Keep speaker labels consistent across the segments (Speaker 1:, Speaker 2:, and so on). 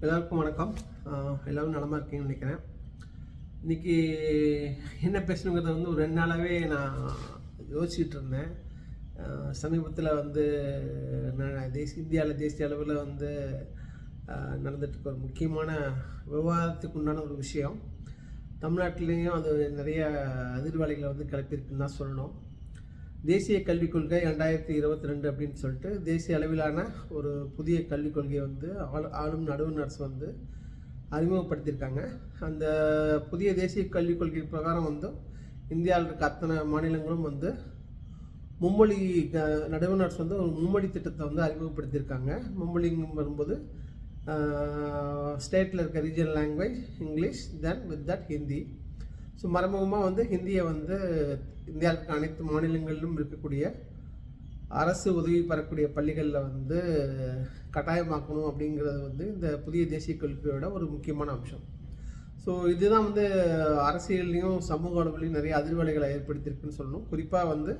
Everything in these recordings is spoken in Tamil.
Speaker 1: எல்லாருக்கும் வணக்கம். எல்லோரும் நலமாக இருக்கீங்கன்னு நினைக்கிறேன். இன்றைக்கி என்ன பேசணுங்கிறத ஒரு 2 நாளாகவே நான் யோசிச்சுட்டு இருந்தேன். சமீபத்தில் இந்தியாவில் தேசிய அளவில் நடந்துட்டுருக்க ஒரு முக்கியமான விவாதத்துக்கு உண்டான ஒரு விஷயம். தமிழ்நாட்டிலையும் அது நிறைய அதிர்வலைகளை கிளப்பியிருக்குன்னு தான் சொல்லணும். தேசிய கல்விக் கொள்கை 2022 அப்படின்னு சொல்லிட்டு தேசிய அளவிலான ஒரு புதிய கல்விக் கொள்கையை ஆளும் நடுவண் அரசு அறிமுகப்படுத்தியிருக்காங்க. அந்த புதிய தேசிய கல்விக் கொள்கை பிரகாரம் இந்தியாவில் இருக்க அத்தனை மாநிலங்களும் மும்மொழி நடுவண் அரசு ஒரு மும்மொழி திட்டத்தை அறிமுகப்படுத்தியிருக்காங்க. மும்மொழிங்கும் வரும்போது ஸ்டேட்டில் இருக்க regional language English, then with that Hindi. So மறைமுகமாக ஹிந்தியை இந்தியாவுக்கு அனைத்து மாநிலங்களிலும் இருக்கக்கூடிய அரசு உதவி பெறக்கூடிய பள்ளிகளில் கட்டாயமாக்கணும் அப்படிங்கிறது இந்த புதிய தேசிய கல்வியோட ஒரு முக்கியமான அம்சம். ஸோ இதுதான் அரசியல்லையும் சமூக அளவுலையும் நிறைய அதிர்வலைகளை ஏற்படுத்தியிருக்குன்னு சொல்லணும். குறிப்பாக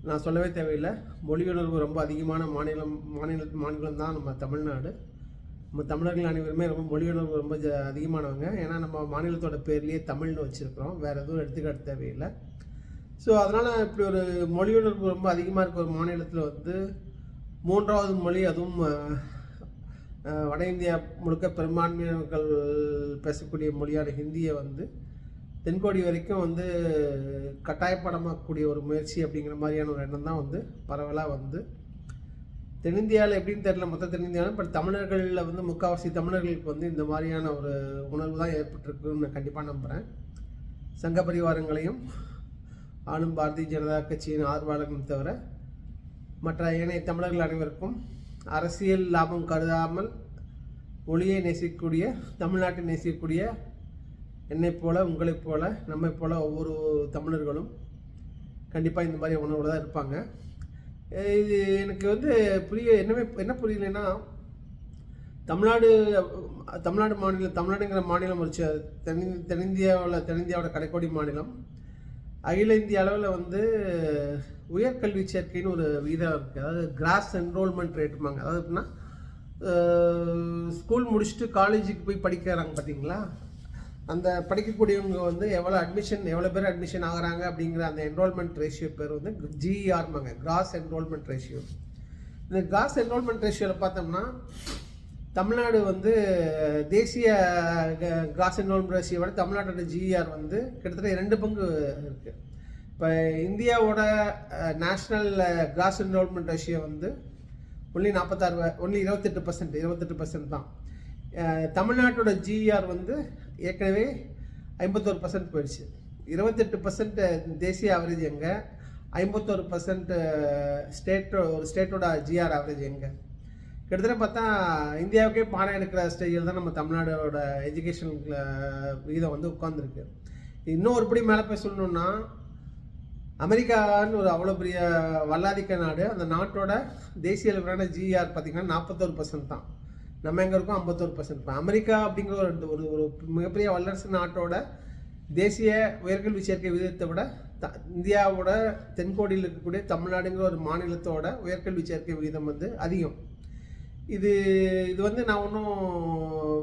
Speaker 1: நான் சொல்லவே தேவையில்லை, மொழியுணர்வு ரொம்ப அதிகமான மாநிலம் தான் நம்ம தமிழ்நாடு. நம்ம தமிழர்கள் அனைவருமே ரொம்ப மொழியுணர்வு ரொம்ப அதிகமானவங்க. ஏன்னா நம்ம மாநிலத்தோட பேர்லேயே தமிழ்னு வச்சுருக்கிறோம், வேறு எதுவும் எடுத்துக்காட்டு தேவையில்லை. ஸோ அதனால் இப்படி ஒரு மொழியுணர்வு ரொம்ப அதிகமாக இருக்க ஒரு மாநிலத்தில் 3வது மொழி, அதுவும் வட இந்தியா முழுக்க பெரும்பான்மையினர்கள் பேசக்கூடிய மொழியான ஹிந்தியை தென்கோடி வரைக்கும் கட்டாயப்படமாக்கக்கூடிய ஒரு முயற்சி அப்படிங்கிற மாதிரியான ஒரு எண்ணம் தான் பரவலாக தென்னிந்தியாவில் எப்படின்னு தெரியல, மொத்த தென்னிந்தியாவில். பட் தமிழர்களில் முக்கால்வாசி தமிழர்களுக்கு இந்த மாதிரியான ஒரு உணர்வு தான் ஏற்பட்டிருக்குன்னு நான் கண்டிப்பாக நம்புகிறேன். சங்க பரிவாரங்களையும் ஆளும் பாரதிய ஜனதா கட்சியின் ஆதரவாளர்களும் தவிர மற்ற ஏனைய தமிழர்கள் அனைவருக்கும் அரசியல் லாபம் கருதாமல் மொழியை நேசிக்கக்கூடிய, தமிழ்நாட்டை நேசிக்கக்கூடிய என்னைப் போல, உங்களைப் போல, நம்மை போல ஒவ்வொரு தமிழர்களும் கண்டிப்பாக இந்த மாதிரி உணர்வோடு தான் இருப்பாங்க. இது எனக்கு என்ன புரியலைன்னா, தமிழ்நாடுங்கிற மாநிலம் ஒரு தென்னிந்தியாவோட கடைக்கோடி மாநிலம். அகில இந்திய அளவில் உயர்கல்வி சேர்க்கைன்னு ஒரு விகிதம் இருக்குது. அதாவது கிராஸ் என்ரோல்மெண்ட் ரேட்டுமாங்க. அதாவது எப்படின்னா, ஸ்கூல் முடிச்சுட்டு காலேஜுக்கு போய் படிக்கிறாங்க பார்த்தீங்களா, அந்த படிக்கக்கூடியவங்க எவ்வளோ பேர் அட்மிஷன் ஆகிறாங்க அப்படிங்கிற அந்த என்ரோல்மெண்ட் ரேஷியோ பேர் ஜிஇஆர்மாங்க, கிராஸ் என்ரோல்மெண்ட் ரேஷியோ. இந்த கிராஸ் என்ரோல்மெண்ட் ரேஷியோவில் பார்த்தோம்னா தமிழ்நாடு தேசிய கிராஸ் என்ரோல்மெண்ட் ரேஷியோட தமிழ்நாட்டோட ஜிஇஆர் கிட்டத்தட்ட 2 பங்கு இருக்குது. இப்போ இந்தியாவோட national cross enrolment ratio only 28% தான். தமிழ்நாட்டோட ஜிஇஆர் ஏற்கனவே 51% போயிடுச்சு. 28% தேசிய ஆவரேஜ் எங்கே, 51% ஸ்டேட்டோட ஜிஆர் ஆவரேஜ் எங்கே. கிட்டத்தட்ட பார்த்தா இந்தியாவுக்கே பாடம் எடுக்கிற ஸ்டேஜில் தான் நம்ம தமிழ்நாடோட எஜுகேஷன் விகிதம் உட்காந்துருக்கு. இன்னும் ஒருபடி மேலே போய் சொல்லணுன்னா, அமெரிக்கான்னு ஒரு அவ்வளோ பெரிய வல்லாதிக்க நாடு, அந்த நாட்டோட தேசிய அளவிலான ஜிஆர் பார்த்திங்கன்னா 41% தான். நம்ம எங்கே இருக்கோம் 51%. இப்போ அமெரிக்கா அப்படிங்கிற ஒரு மிகப்பெரிய வல்லரசு நாட்டோட தேசிய உயர்கல்வி சேர்க்கை விகிதத்தை விட இந்தியாவோட தென்கோடியில் இருக்கக்கூடிய தமிழ்நாடுங்கிற ஒரு மாநிலத்தோட உயர்கல்வி சேர்க்கை விகிதம் அதிகம். இது நான் ஒன்றும்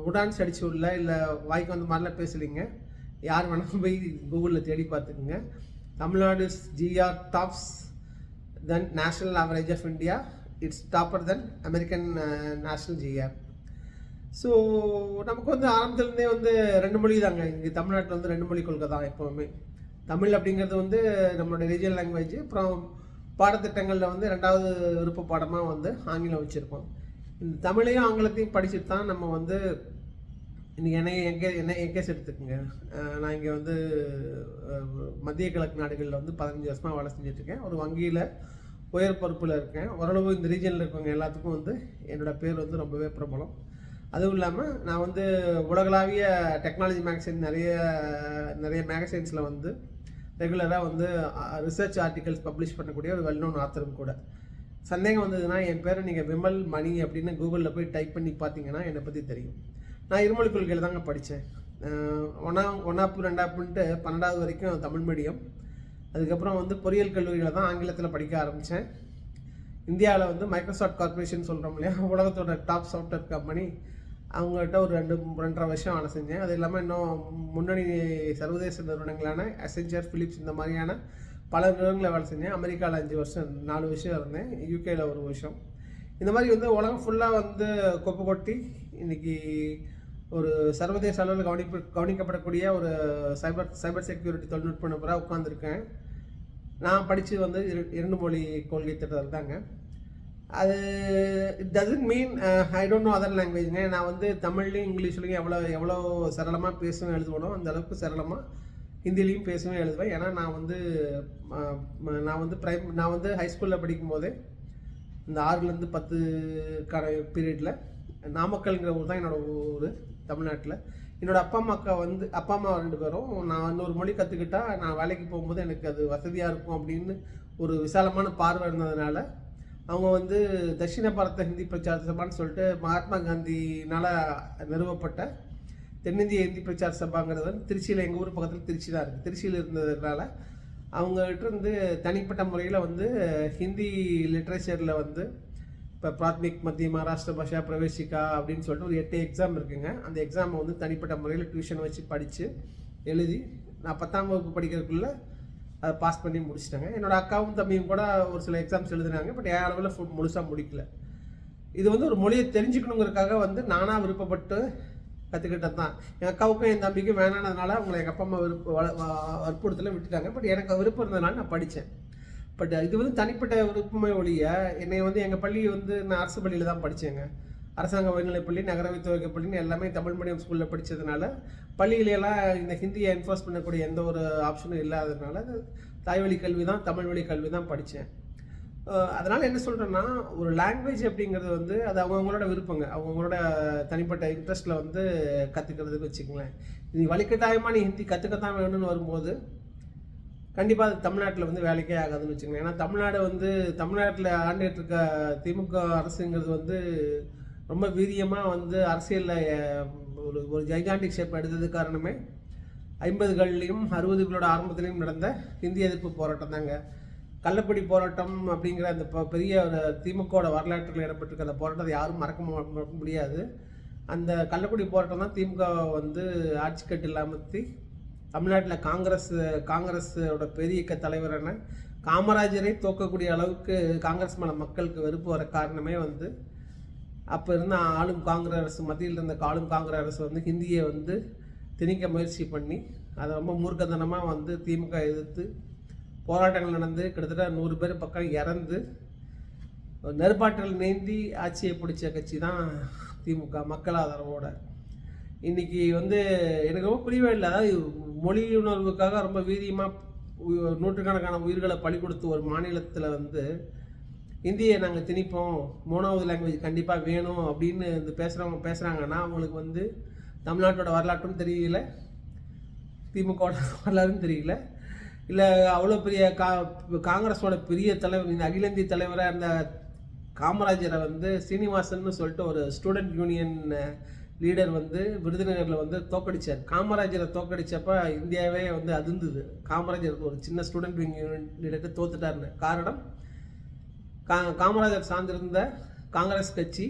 Speaker 1: உடான்ஸ் அடிச்சு இல்லை வாய்க்கு மாதிரிலாம் பேசலைங்க. யார் வேணாலும் போய் கூகுளில் தேடி பார்த்துக்குங்க. Tamil Nadu GR tops than national average of India, it's topper than American national GR. So நமக்கு ஆரம்பத்துலேருந்தே 2 மொழி தாங்க. இங்கே தமிழ்நாட்டில் 2 மொழி கொள்கை தான் எப்போவுமே. தமிழ் அப்படிங்கிறது நம்மளோட ரீஜனல் லாங்குவேஜ். அப்புறம் பாடத்திட்டங்களில் 2வது விருப்ப பாடமாக ஆங்கிலம் வச்சுருக்கோம். இந்த தமிழையும் ஆங்கிலத்தையும் படிச்சுட்டு தான் நம்ம இன்றைக்கி என் கேஸ் எடுத்துக்கோங்க. நான் இங்கே மத்திய கிழக்கு நாடுகளில் 15 வருஷமாக வேலை செஞ்சிட்ருக்கேன். ஒரு வங்கியில் உயர் பொறுப்பில் இருக்கேன். ஓரளவு இந்த ரீஜனில் இருக்கவங்க எல்லாத்துக்கும் என்னோடய பேர் ரொம்பவே பிரபலம். அதுவும் இல்லாமல் நான் உலகளாவிய டெக்னாலஜி மேகசின் நிறைய மேகசின்ஸில் ரெகுலராக ரிசர்ச் ஆர்டிகல்ஸ் பப்ளிஷ் பண்ணக்கூடிய ஒரு வெல் நோன் ஆத்தரும் கூட. சந்தேகம் வந்ததுன்னா என் பேரை நீங்கள் விமல் மணி அப்படின்னு கூகுளில் போய் டைப் பண்ணி பார்த்தீங்கன்னா என்னை பற்றி தெரியும். நான் இருமொழி கொள்கையில் தாங்க படித்தேன். 1ஆப்பு 2ஆப்புன்ட்டு 12வது வரைக்கும் தமிழ் மீடியம். அதுக்கப்புறம் பொறியியல் கல்லூரியில் தான் ஆங்கிலத்தில் படிக்க ஆரம்பித்தேன். இந்தியாவில் மைக்ரோசாஃப்ட் கார்பரேஷன் சொல்கிறோம் இல்லையா, உலகத்தோட டாப் சாஃப்ட்வேர் கம்பெனி, அவங்ககிட்ட ஒரு 2.5 வருஷம் வேலை செஞ்சேன். அது இல்லாமல் இன்னும் முன்னணி சர்வதேச நிறுவனங்களான அசென்ச்சர், ஃபிலிப்ஸ் இந்த மாதிரியான பல நிறுவனங்களில் வேலை செஞ்சேன். அமெரிக்காவில் 5 வருஷம் 4 வருஷம் இருந்தேன். யூகேயில் 1 வருஷம். இந்த மாதிரி வந்து உலகம் ஃபுல்லாக வந்து கொப்பு கொட்டி இன்றைக்கி ஒரு சர்வதேச அளவில் கவனிக்கப்படக்கூடிய ஒரு சைபர் செக்யூரிட்டி தொழில்நுட்ப நிபுணராக உட்காந்துருக்கேன். நான் படித்து வந்து 2 மொழி கொள்கை திட்டத்தில் தாங்க. அது it doesn't mean I don't know other லாங்குவேஜ்ங்க. நான் வந்து தமிழ்லையும் இங்கிலீஷ்லையும் எவ்வளோ சரளமாக பேசுவேன் எழுதுவேனோ அந்த அளவுக்கு சரளமாக ஹிந்திலையும் பேசுவேன் எழுதுவேன். ஏன்னா நான் வந்து ஹைஸ்கூலில் படிக்கும்போதே இந்த 6லேருந்து 10 பீரியடில் நாமக்கல்ங்கிற ஊர் தான் என்னோடய ஊர் தமிழ்நாட்டில். என்னோடய அப்பா அம்மா 2 பேரும் நான் இன்னொரு மொழி கற்றுக்கிட்டா நான் வேலைக்கு போகும்போது எனக்கு அது வசதியாக இருக்கும் அப்படின்னு ஒரு விசாலமான பார்வை இருந்ததுனால அவங்க வந்து தட்சிண பாரத ஹிந்தி பிரச்சார சபான்னு சொல்லிட்டு மகாத்மா காந்தினால் நிறுவப்பட்ட தென்னிந்திய ஹிந்தி பிரச்சார சபாங்கிறது வந்து திருச்சியில், எங்கள் ஊர் பக்கத்தில் திருச்சி தான் இருக்குது. திருச்சியில் இருந்ததுனால அவங்ககிட்ட இருந்து தனிப்பட்ட முறையில் வந்து ஹிந்தி லிட்ரேச்சரில் வந்து இப்போ பிராத்மிக், மத்திய, மகாராஷ்டிர பாஷா, பிரவேசிகா அப்படின்னு சொல்லிட்டு ஒரு 8 எக்ஸாம் இருக்குங்க. அந்த எக்ஸாமை வந்து தனிப்பட்ட முறையில் டியூஷன் வச்சு படித்து எழுதி நான் 10ஆம் வகுப்பு படிக்கிறதுக்குள்ளே அதை பாஸ் பண்ணி முடிச்சிட்டாங்க. என்னோடய அக்காவும் தம்பியும் கூட ஒரு சில எக்ஸாம்ஸ் எழுதுனாங்க. பட் என் அளவில் முழுசாக முடிக்கல. இது வந்து ஒரு மொழியை தெரிஞ்சுக்கணுங்கிறதுக்காக வந்து நானாக விருப்பப்பட்டு கற்றுக்கிட்டது தான். என் அக்காவுக்கும் என் தம்பிக்கும் வேணானதுனால அவங்களை எங்கள் அப்பா அம்மா வற்புறுத்தல விட்டுட்டாங்க. பட் எனக்கு விருப்பம் இருந்ததுனால நான் படித்தேன். பட் இது வந்து தனிப்பட்ட விருப்பமே ஒழிய என்னை வந்து எங்கள் பள்ளி வந்து நான் அரசு பள்ளியில் தான் படித்தேங்க. அரசாங்க உயர்நிலைப்பள்ளி, நகரவை துவக்கப்பள்ளின்னு எல்லாமே தமிழ் மீடியம் ஸ்கூலில் படித்ததுனால பள்ளியிலெல்லாம் இந்த ஹிந்தியை என்ஃபோர்ஸ் பண்ணக்கூடிய எந்த ஒரு ஆப்ஷனும் இல்லாததுனால தாய்வழி கல்வி தான், தமிழ் வழி கல்வி தான் படித்தேன். அதனால் என்ன சொல்கிறேன்னா, ஒரு லாங்குவேஜ் அப்படிங்கிறது வந்து அது அவங்கவுங்களோட விருப்பங்க, அவங்கவுங்களோட தனிப்பட்ட இன்ட்ரெஸ்ட்டில் வந்து கற்றுக்கிறதுக்கு வச்சுக்கங்களேன். நீ வழிகட்டாயமாக நீ ஹிந்தி கற்றுக்கத்தான் வேணும்னு வரும்போது கண்டிப்பாக அது தமிழ்நாட்டில் வந்து வேலைக்கே ஆகாதுன்னு வச்சுக்கோங்க. ஏன்னா தமிழ்நாட்டில் ஆண்டுகிட்டு இருக்க திமுக அரசுங்கிறது வந்து ரொம்ப வீரியமாக வந்து அரசியலில் ஒரு ஜைகாண்டிக் ஷேப் எடுத்தது காரணமே 50கள்லையும் 60களோட ஆரம்பத்துலேயும் நடந்த ஹிந்தி எதிர்ப்பு போராட்டம் தாங்க. கள்ளப்படி போராட்டம் அப்படிங்கிற அந்த பெரிய திமுகவோட வரலாற்றில் இடம்பெற்றிருக்க அந்த போராட்டத்தை யாரும் மறக்க முடியாது. அந்த கள்ளக்குடி போராட்டம் தான் திமுக வந்து ஆட்சி கட்டு இல்லாமத்தி தமிழ்நாட்டில் காங்கிரஸோட பெரிய தலைவரான காமராஜரை தோக்கக்கூடிய அளவுக்கு காங்கிரஸ் மேலே மக்களுக்கு வெறுப்பு வர காரணமே வந்து அப்போ இருந்த மத்தியில் இருந்த ஆளும் காங்கிரஸ் அரசு வந்து ஹிந்தியை வந்து திணிக்க முயற்சி பண்ணி அதை ரொம்ப மூர்க்கத்தனமாக வந்து திமுக எதிர்த்து போராட்டங்கள் நடந்து கிட்டத்தட்ட 100 பேர் பக்கம் இறந்து நெருப்பாற்றல் நீந்தி ஆட்சியை பிடிச்ச கட்சி தான் திமுக மக்கள் ஆதரவோட. இன்றைக்கி வந்து எனக்கு ரொம்ப புரியவே இல்லை. அதாவது மொழி உணர்வுக்காக ரொம்ப வீரியமாக நூற்றுக்கணக்கான உயிர்களை பலி கொடுத்து ஒரு மாநிலத்தில் வந்து இந்தியை நாங்கள் திணிப்போம், 3வது லாங்குவேஜ் கண்டிப்பாக வேணும் அப்படின்னு இந்த பேசுகிறாங்கன்னா அவங்களுக்கு வந்து தமிழ்நாட்டோட வரலாற்றும் தெரியல, திமுகவோட வரலாறும் தெரியல, இல்லை அவ்வளோ பெரிய காங்கிரஸோட பெரிய தலைவர், இந்த அகில இந்திய தலைவராக இருந்த காமராஜரை வந்து சீனிவாசன் சொல்லிட்டு ஒரு ஸ்டூடெண்ட் யூனியன் லீடர் வந்து விருதுநகரில் வந்து தோக்கடிச்சார். காமராஜரை தோக்கடிச்சப்ப இந்தியாவே வந்து அதிர்ந்தது. காமராஜருக்கு ஒரு சின்ன ஸ்டூடெண்ட் யூனியன் லீடர்கிட்ட தோத்துட்டாருன்னு காரணம் காமராஜர் சார்ந்திருந்த காங்கிரஸ் கட்சி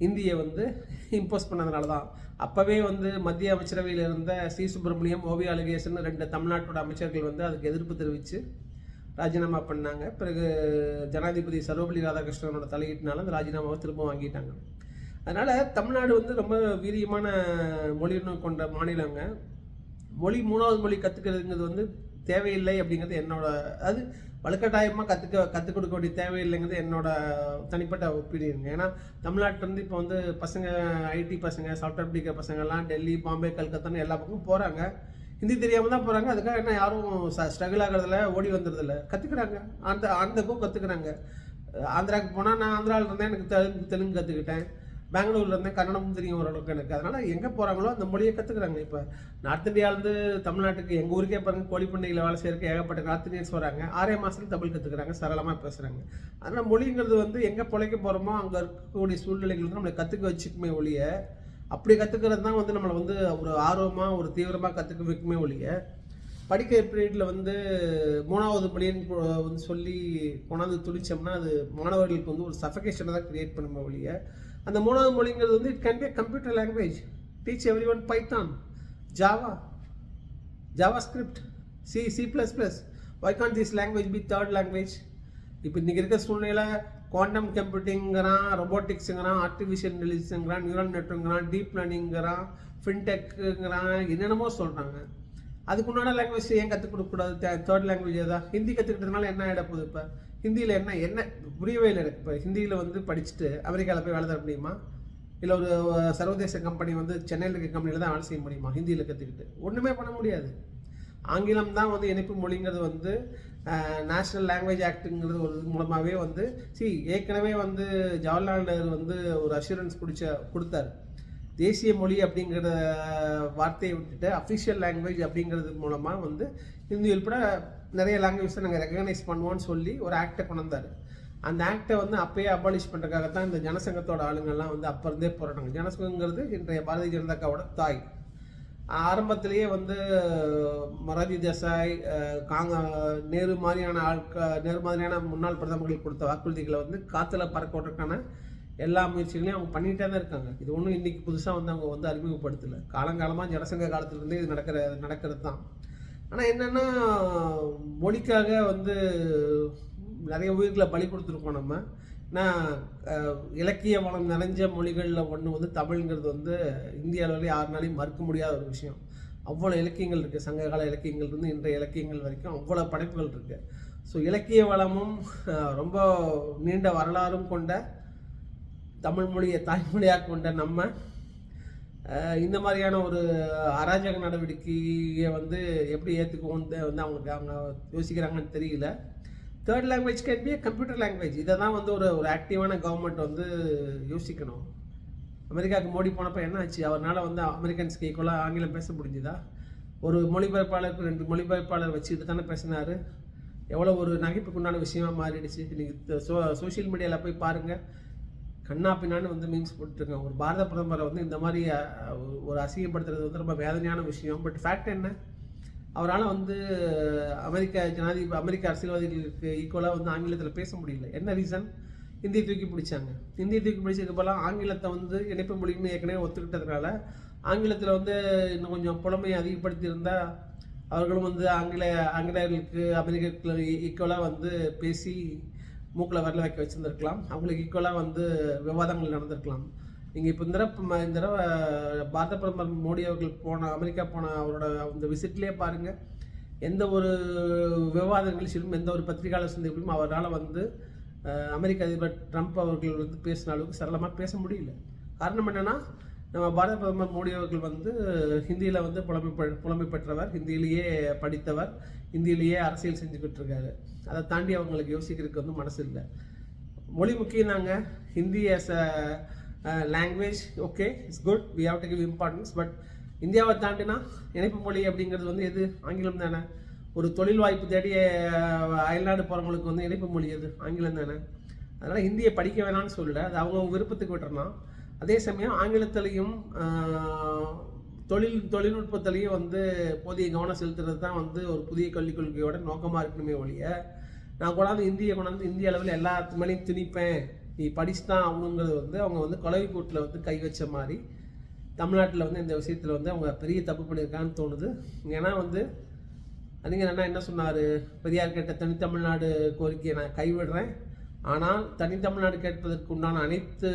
Speaker 1: இந்தியை வந்து இம்போஸ் பண்ணதுனால தான். அப்போவே வந்து மத்திய அமைச்சரவையில் இருந்த சி சுப்பிரமணியம், ஓவியா அழகேசன் 2 தமிழ்நாட்டோட அமைச்சர்கள் வந்து அதுக்கு எதிர்ப்பு தெரிவித்து ராஜினாமா பண்ணாங்க. பிறகு ஜனாதிபதி சர்வபள்ளி ராதாகிருஷ்ணனோட தலையீட்டினால அந்த ராஜினாமாவை திரும்ப வாங்கிட்டாங்க. அதனால் தமிழ்நாடு வந்து ரொம்ப வீரியமான மொழியினம் கொண்ட மாநிலங்க. மொழி 3வது மொழி கற்றுக்கிறதுங்கிறது வந்து தேவையில்லை அப்படிங்கிறது அது வலுக்கட்டாயமாக கற்றுக் கொடுக்க வேண்டிய தேவையில்லைங்கிறது என்னோட தனிப்பட்ட ஒப்பீனியனுங்க. ஏன்னா தமிழ்நாட்டிலேருந்து இப்போ வந்து பசங்க, ஐடி பசங்க, சாஃப்ட்வேர் படிக்கிற பசங்கள்லாம் டெல்லி, பாம்பே, கல்கத்தான்னு எல்லா பக்கமும் போகிறாங்க. ஹிந்தி தெரியாமல் தான் போகிறாங்க. அதுக்காக என்ன யாரும் ஸ்ட்ரகிள் ஆகிறதில்ல, ஓடி வந்துடுறதில்ல, கற்றுக்குறாங்க. அந்த கற்றுக்குறாங்க. ஆந்திராவுக்கு போனால் நான் ஆந்திராவில் இருந்தேன், எனக்கு தெலுங்கு கற்றுக்கிட்டேன். பெங்களூரில் இருந்தேன், கன்னடமும் தெரியும் ஓரளவுக்கு எனக்கு. அதனால் எங்கே போகிறாங்களோ அந்த மொழியை கற்றுக்குறாங்க. இப்போ நார்த் இந்தியாவிலேருந்து தமிழ்நாட்டுக்கு எங்கள் ஊருக்கே பாருங்கள், கோழிப்பண்ணையில் வேலை செய்யறதுக்கு ஏகப்பட்ட நார்த் இந்தியன்ஸ் வராங்க. 6 மாதத்துக்கு தமிழ் கற்றுக்குறாங்க, சரளமாக பேசுகிறாங்க. அதனால் மொழிங்கிறது வந்து எங்கே பிழைக்க போகிறோமோ அங்கே இருக்கக்கூடிய சூழ்நிலைகள் வந்து நம்மளை கற்றுக்க வச்சுக்குமே ஒழிய, அப்படி கற்றுக்கிறது தான் வந்து நம்மளை வந்து ஒரு ஆர்வமாக ஒரு தீவிரமாக கற்றுக்க வைக்குமே ஒழிய, படிக்கிற பீரியடில் வந்து 3வது மொழின்னு வந்து சொல்லி கொண்டாந்து துடிச்சோம்னா அது மாணவர்களுக்கு வந்து ஒரு சஃபகேஷனை தான் க்ரியேட் பண்ணுமே ஒழிய அந்த மூணாவது மொழிங்கிறது வந்து it can be computer language. Teach every one Python, Java, JavaScript, C++. Why can't this language be third language? இப்போ இன்றைக்கி இருக்க சூழ்நிலையில் குவாண்டம் கம்ப்யூட்டிங்கிறான், ரொபோட்டிக்ஸுங்கிறான், ஆர்டிஃபிஷியல் இன்டெலிஜென்ஸுங்கிறான், நியூரல் நெட்வொர்க்குங்கிறான், டீப் லேர்னிங்கிறான், ஃபின்டெக்குங்கிறான், என்னென்னமோ சொல்கிறாங்க. அதுக்குண்டான லாங்குவேஜ் ஏன் கற்றுக் கொடுக்கக்கூடாது? தேர்ட் லாங்குவேஜ் தான். ஹிந்தி கற்றுக்கிட்டதுனால என்ன ஆகிட போகுது? இப்போ ஹிந்தியில் என்ன புரியவே இல்லை எனக்கு. இப்போ ஹிந்தியில் வந்து படிச்சுட்டு அமெரிக்காவில் போய் வேலை தர முடியுமா? இல்லை ஒரு சர்வதேச கம்பெனி வந்து சென்னையில் இருக்க கம்பெனியில் தான் வேலை செய்ய முடியுமா ஹிந்தியில் கற்றுக்கிட்டு? ஒன்றுமே பண்ண முடியாது. ஆங்கிலம் தான் வந்து இணைப்பு மொழிங்கிறது வந்து நேஷ்னல் லாங்குவேஜ் ஆக்டுங்கிறது ஒரு மூலமாகவே வந்து ஏற்கனவே வந்து ஜவஹர்லால் நேரு வந்து ஒரு அஷூரன்ஸ் கொடுத்தாரு. தேசிய மொழி அப்படிங்கிற வார்த்தையை விட்டுட்டு அஃபிஷியல் லாங்குவேஜ் அப்படிங்கிறது மூலமாக வந்து ஹிந்தி உள்பட நிறைய லாங்குவேஜை நாங்கள் ரெகக்னைஸ் பண்ணுவோன்னு சொல்லி ஒரு ஆக்டை கொண்டு வந்தார். அந்த ஆக்டை வந்து அப்பயே அபாலிஷ் பண்ணுறதுக்காகத்தான் இந்த ஜனசங்கத்தோட ஆளுங்கள்லாம் வந்து அப்போ இருந்தே போராட்டாங்க. ஜனசங்கங்கிறது இன்றைய பாரதிய ஜனதாக்காவோட தாய். ஆரம்பத்திலேயே வந்து மொரார்ஜி தேசாய், நேரு மாதிரியான முன்னாள் பிரதமர்கள் கொடுத்த வாக்குறுதிகளை வந்து காற்றுல பறக்க விட்றதுக்கான எல்லா முயற்சிகளையும் அவங்க பண்ணிகிட்டே தான் இருக்காங்க. இது ஒன்றும் இன்றைக்கி புதுசாக வந்து அவங்க வந்து அறிமுகப்படுத்தலை. காலங்காலமாக ஜனசங்க காலத்துலேருந்தே இது நடக்கிறது தான். ஆனால் என்னென்னா மொழிக்காக வந்து நிறைய உயிர்களை பலி கொடுத்துருக்கோம் நம்ம. ஏன்னா இலக்கிய வளம் நிறைஞ்ச மொழிகளில் ஒன்று வந்து தமிழ்ங்கிறது வந்து இந்திய அளவில் யாருனாலையும் மறுக்க முடியாத ஒரு விஷயம். அவ்வளோ இலக்கியங்கள் இருக்குது. சங்ககால இலக்கியங்கள் இருந்து இன்றைய இலக்கியங்கள் வரைக்கும் அவ்வளோ படைப்புகள் இருக்குது. ஸோ இலக்கிய வளமும் ரொம்ப நீண்ட வரலாறும் கொண்ட தமிழ் மொழியை தாய்மொழியாக கொண்ட நம்ம இந்த மாதிரியான ஒரு அராஜக நடவடிக்கையை வந்து எப்படி ஏற்றுக்குவோன்னு வந்து அவங்க யோசிக்கிறாங்கன்னு தெரியல. Third language can be computer language. இதை தான் வந்து ஒரு ஆக்டிவான கவர்மெண்ட் வந்து யோசிக்கணும். அமெரிக்காவுக்கு மோடி போனப்போ என்ன ஆச்சு? அவரால் வந்து அமெரிக்கன்ஸ்க்கு ஈக்குவலாக ஆங்கிலம் பேச முடிஞ்சுதா? ஒரு மொழிபெயர்ப்பாளருக்கு 2 மொழிபெயர்ப்பாளர் வச்சுக்கிட்டு தானே பேசினார். எவ்வளோ ஒரு நகைப்புக்குண்டான விஷயமா மாறிடுச்சு. நீங்கள் சோஷியல் மீடியாவில் போய் பாருங்கள், கண்ணா பின்னான்னு வந்து மீம்ஸ் போட்டுருக்கேன். ஒரு பாரத பிரதமரை வந்து இந்த மாதிரி ஒரு அசிங்கப்படுத்துறது வந்து ரொம்ப வேதனையான விஷயம். பட் ஃபேக்ட் என்ன? அவரால் வந்து அமெரிக்க அரசியல்வாதிகளுக்கு ஈக்குவலாக வந்து ஆங்கிலத்தில் பேச முடியல. என்ன ரீசன்? ஹிந்தியை தூக்கி பிடிச்சாங்க. ஹிந்தியை தூக்கி பிடிச்சதுக்கு போல ஆங்கிலத்தை வந்து இணைப்பு மொழின்னு ஏற்கனவே ஒத்துக்கிட்டதுனால ஆங்கிலத்தில் வந்து இன்னும் கொஞ்சம் புலமையை அதிகப்படுத்தியிருந்தால் அவர்களும் வந்து ஆங்கிலேயர்களுக்கு அமெரிக்கர்களுக்கு ஈக்குவலாக வந்து பேசி மூக்கில் வரல வைக்க வச்சுருந்துருக்கலாம். அவங்களுக்கு ஈக்குவலாக வந்து விவாதங்கள் நடந்திருக்கலாம். நீங்கள் இப்போ இந்த தடவை பாரத பிரதமர் மோடி அவர்கள் அமெரிக்கா போன அவரோட அந்த விசிட்லேயே பாருங்கள், எந்த ஒரு விவாத நிகழ்ச்சியிலும் எந்த ஒரு பத்திரிகையாளர் சந்திப்பிலும் அவரால் வந்து அமெரிக்க அதிபர் ட்ரம்ப் அவர்கள் வந்து பேசின அளவுக்கு சரளமாக பேச முடியல. காரணம் என்னென்னா, நம்ம பாரத பிரதமர் மோடி அவர்கள் வந்து ஹிந்தியில் வந்து புலமை பெற்றவர், ஹிந்தியிலேயே படித்தவர், ஹிந்தியிலேயே அரசியல் செஞ்சுக்கிட்டு இருக்காரு. அதை தாண்டி அவங்களுக்கு யோசிக்கிறதுக்கு வந்து மனசு இல்லை. மொழி முக்கியம் தாங்க. Hindi as a language okay, it's good, we have to give importance. But இந்தியாவை தாண்டினா இணைப்பு மொழி அப்படிங்கிறது வந்து எது? ஆங்கிலம் தானே. ஒரு தொழில் வாய்ப்பு தேடி அயல்நாடு போகிறவங்களுக்கு வந்து இணைப்பு மொழி எது? ஆங்கிலம் தானே. அதனால் ஹிந்தியை படிக்க வேணாம்னு சொல்லலை, அது அவங்க விருப்பத்துக்கு விட்டுறலாம். அதே சமயம் ஆங்கிலத்திலையும் தொழில்நுட்பத்திலையும் வந்து போதிய கவனம் செலுத்துறது தான் வந்து ஒரு புதிய கல்விக் கொள்கையோட நோக்கமாக இருக்கணுமே ஒழிய, நான் இந்திய இந்திய அளவில் எல்லாத்து மேலேயும் திணிப்பேன், நீ படிச்சு தான் ஆகணுங்கிறது வந்து அவங்க வந்து கொலவிக்கூட்டில் வந்து கை வச்ச மாதிரி தமிழ்நாட்டில் வந்து இந்த விஷயத்தில் வந்து அவங்க பெரிய தப்பு பண்ணியிருக்கான்னு தோணுது. ஏன்னா வந்து அறிஞர் என்ன சொன்னார்? பெரியார் கேட்ட தனித்தமிழ்நாடு கோரிக்கையை நான் கைவிடுறேன், ஆனால் தனித்தமிழ்நாடு கேட்பதற்கு உண்டான அனைத்து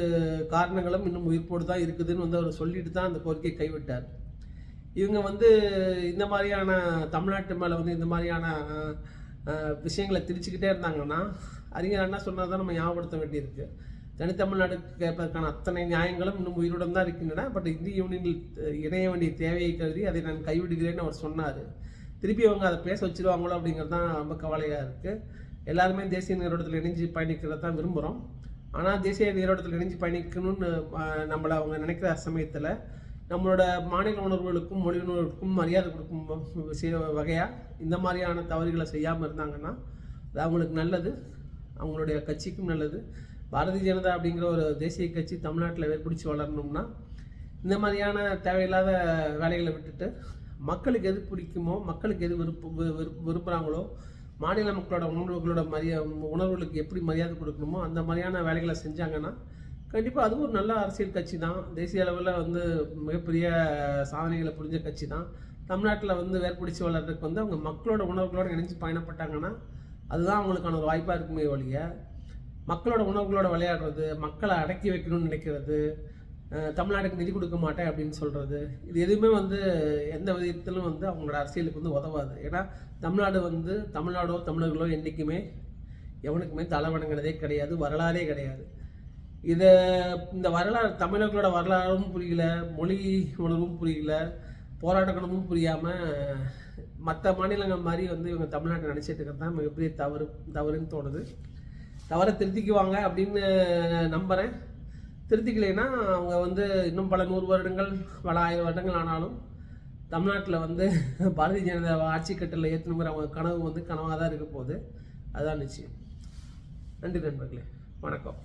Speaker 1: காரணங்களும் இன்னும் உயிர்ப்போடு தான் இருக்குதுன்னு வந்து அவர் சொல்லிட்டு தான் அந்த கோரிக்கையை கைவிட்டார். இவங்க வந்து இந்த மாதிரியான தமிழ்நாட்டு மேலே வந்து இந்த மாதிரியான விஷயங்களை திரிச்சுக்கிட்டே இருந்தாங்கன்னா அறிஞர் என்ன சொன்னதான் நம்ம ஞாபகப்படுத்த வேண்டியிருக்கு. தனித்தமிழ்நாடு கேட்பதற்கான அத்தனை நியாயங்களும் இன்னும் உயிருடன் தான் இருக்கின்றன. பட் இந்திய யூனியனில் இணைய வேண்டிய தேவையை கருதி அதை நான் கைவிடுகிறேன்னு அவர் சொன்னார். திருப்பி அவங்க அதை பேச வச்சுருவாங்களோ அப்படிங்கிறது தான் ரொம்ப கவலையாக இருக்குது. எல்லாருமே தேசிய நீரோட்டத்தில் இணைஞ்சு பயணிக்கிறத தான் விரும்புகிறோம். ஆனால் தேசிய நீரோட்டத்தில் இணைஞ்சு பயணிக்கணும்னு நம்மளை அவங்க நினைக்கிற சமயத்தில் நம்மளோட மாநில உணர்வுகளுக்கும் மொழி உணர்வுகளுக்கும் மரியாதை கொடுக்கும் வகையாக இந்த மாதிரியான தவறுகளை செய்யாமல் இருந்தாங்கன்னா அது அவங்களுக்கு நல்லது, அவங்களுடைய கட்சிக்கும் நல்லது. பாரதிய ஜனதா அப்படிங்கிற ஒரு தேசிய கட்சி தமிழ்நாட்டில் வேர்பிடிச்சு வளரணும்னா இந்த மாதிரியான தேவையில்லாத வேலைகளை விட்டுட்டு மக்களுக்கு எது பிடிக்குமோ, மக்களுக்கு எது விரும்புகிறாங்களோ, மாநில மக்களோட உணர்வுகளுக்கு எப்படி மரியாதை கொடுக்கணுமோ அந்த மாதிரியான வேலைகளை செஞ்சாங்கன்னா கண்டிப்பாக அதுவும் ஒரு நல்ல அரசியல் கட்சி தான். தேசிய அளவில் வந்து மிகப்பெரிய சாதனைகளை புரிஞ்ச கட்சி தான். தமிழ்நாட்டில் வந்து வேர்பிடிச்சு வளர்றதுக்கு வந்து அவங்க மக்களோட உணர்வுகளோடு இணைஞ்சு பயணப்பட்டாங்கன்னா அதுதான் அவங்களுக்கான ஒரு வாய்ப்பாக இருக்குமே ஒழிய, மக்களோட உணர்வுகளோட விளையாடுறது, மக்களை அடக்கி வைக்கணும்னு நினைக்கிறது, தமிழ்நாட்டுக்கு நிதி கொடுக்க மாட்டேன் அப்படின்னு சொல்கிறது, இது எதுவுமே வந்து எந்த விதத்திலும் வந்து அவங்களோட அரசியலுக்கு வந்து உதவாது. ஏன்னா தமிழ்நாடு வந்து தமிழ்நாடோ தமிழர்களோ என்றைக்குமே எவனுக்குமே தலை வணங்கினதே கிடையாது, வரலாறே கிடையாது. இந்த வரலாறு தமிழர்களோட வரலாறும் புரியல, மொழி உணர்வும் புரியல, போராட்ட குணமும் புரியாமல் மற்ற மாநிலங்கள் மாதிரி வந்து இவங்க தமிழ்நாட்டை நினச்சிட்டு இருக்கிறது தான் மிகப்பெரிய தவறுன்னு தோணுது. தவறை திருத்திக்குவாங்க அப்படின்னு நம்புகிறேன். திருத்திக்கலைன்னா அவங்க வந்து இன்னும் பல 100 வருடங்கள் பல 1000 வருடங்கள் ஆனாலும் தமிழ்நாட்டில் வந்து பாரதிய ஜனதா ஆட்சி கட்டில் ஏற்றணுங்கிற அவங்க கனவு வந்து கனவாக தான் இருக்க போகுது. அதுதான் நிச்சயம். நன்றி நண்பர்களே, வணக்கம்.